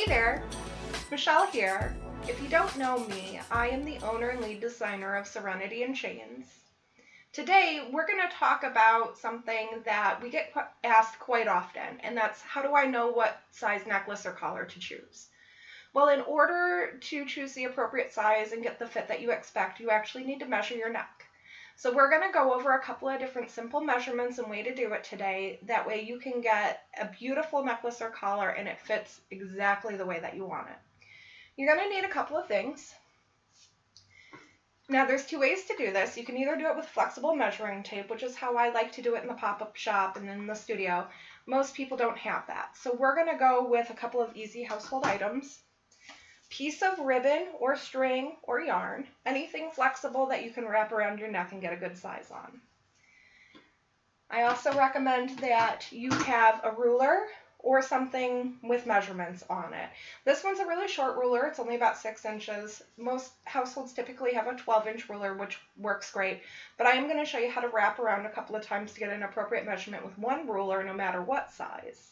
Hey there, Michelle here. If you don't know me, I am the owner and lead designer of Serenity and Chains. Today, we're going to talk about something that we get asked quite often, and that's how do I know what size necklace or collar to choose? Well, in order to choose the appropriate size and get the fit that you expect, you actually need to measure your neck. So we're going to go over a couple of different simple measurements and way to do it today. That way you can get a beautiful necklace or collar and it fits exactly the way that you want it. You're going to need a couple of things. Now there's two ways to do this. You can either do it with flexible measuring tape, which is how I like to do it in the pop-up shop and in the studio. Most people don't have that. So we're going to go with a couple of easy household items. Piece of ribbon or string or yarn, anything flexible that you can wrap around your neck and get a good size on. I also recommend that you have a ruler or something with measurements on it. This one's a really short ruler. It's only about 6 inches. Most households typically have a 12-inch ruler, which works great, but I am going to show you how to wrap around a couple of times to get an appropriate measurement with one ruler, no matter what size.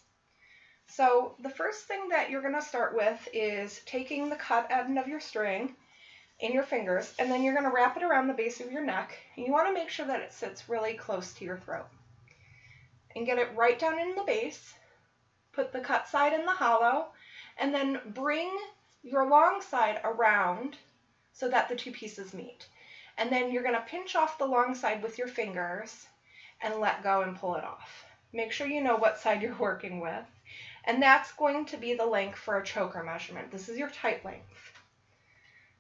So the first thing that you're going to start with is taking the cut end of your string in your fingers, and then you're going to wrap it around the base of your neck. And you want to make sure that it sits really close to your throat. And get it right down in the base. Put the cut side in the hollow, and then bring your long side around so that the two pieces meet. And then you're going to pinch off the long side with your fingers and let go and pull it off. Make sure you know what side you're working with. And that's going to be the length for a choker measurement. This is your tight length.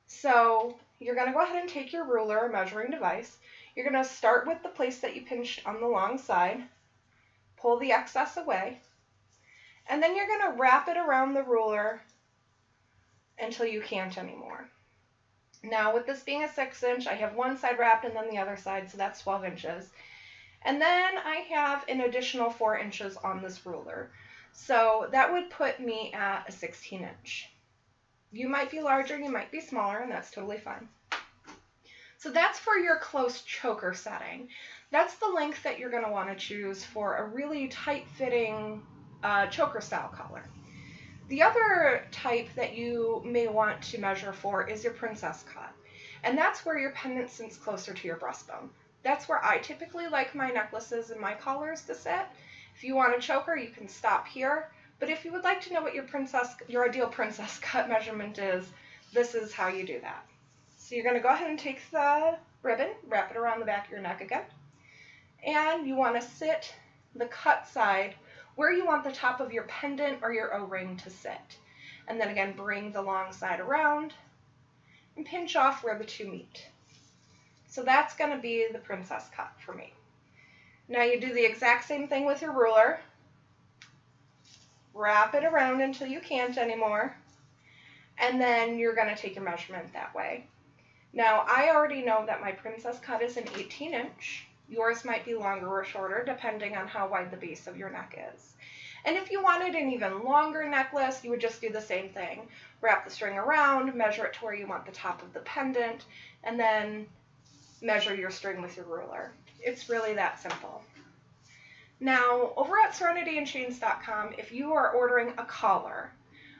So you're going to go ahead and take your ruler or measuring device. You're going to start with the place that you pinched on the long side. Pull the excess away. And then you're going to wrap it around the ruler until you can't anymore. Now with this being a 6-inch, I have one side wrapped and then the other side, so that's 12 inches. And then I have an additional 4 inches on this ruler. So that would put me at a 16-inch. You might be larger, you might be smaller, and that's totally fine. So that's for your close choker setting. That's the length that you're going to want to choose for a really tight-fitting choker style collar. The other type that you may want to measure for is your princess cut. And that's where your pendant sits closer to your breastbone. That's where I typically like my necklaces and my collars to sit. If you want a choker, you can stop here. But if you would like to know what your ideal princess cut measurement is, this is how you do that. So you're going to go ahead and take the ribbon, wrap it around the back of your neck again. And you want to sit the cut side where you want the top of your pendant or your O-ring to sit. And then again, bring the long side around and pinch off where the two meet. So that's going to be the princess cut for me. Now you do the exact same thing with your ruler. Wrap it around until you can't anymore. And then you're going to take your measurement that way. Now I already know that my princess cut is an 18-inch. Yours might be longer or shorter depending on how wide the base of your neck is. And if you wanted an even longer necklace, you would just do the same thing. Wrap the string around, measure it to where you want the top of the pendant, and then measure your string with your ruler. It's really that simple. Now, over at serenityandchains.com, if you are ordering a collar,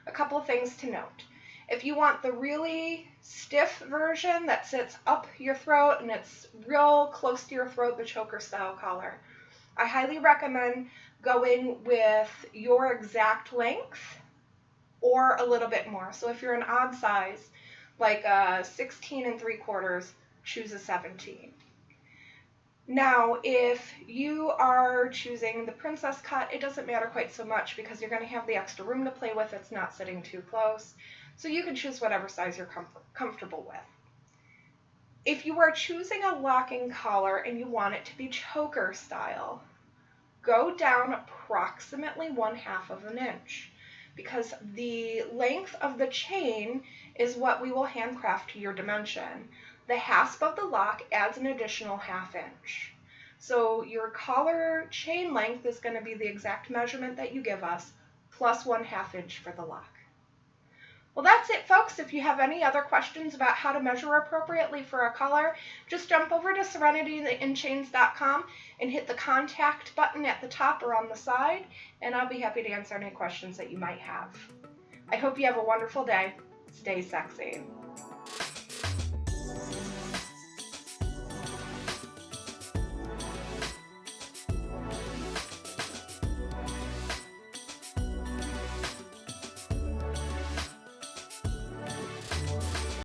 a couple of things to note. If you want the really stiff version that sits up your throat and it's real close to your throat, the choker style collar, I highly recommend going with your exact length or a little bit more. So if you're an odd size, like a 16 3/4, choose a 17. Now, if you are choosing the princess cut, it doesn't matter quite so much because you're going to have the extra room to play with. It's not sitting too close. So you can choose whatever size you're comfortable with. If you are choosing a locking collar and you want it to be choker style, go down approximately 1/2 of an inch because the length of the chain is what we will handcraft to your dimension. The hasp of the lock adds an additional 1/2 inch. So your collar chain length is going to be the exact measurement that you give us, plus 1/2 inch for the lock. Well, that's it, folks. If you have any other questions about how to measure appropriately for a collar, just jump over to serenityandchains.com and hit the contact button at the top or on the side, and I'll be happy to answer any questions that you might have. I hope you have a wonderful day. Stay sexy.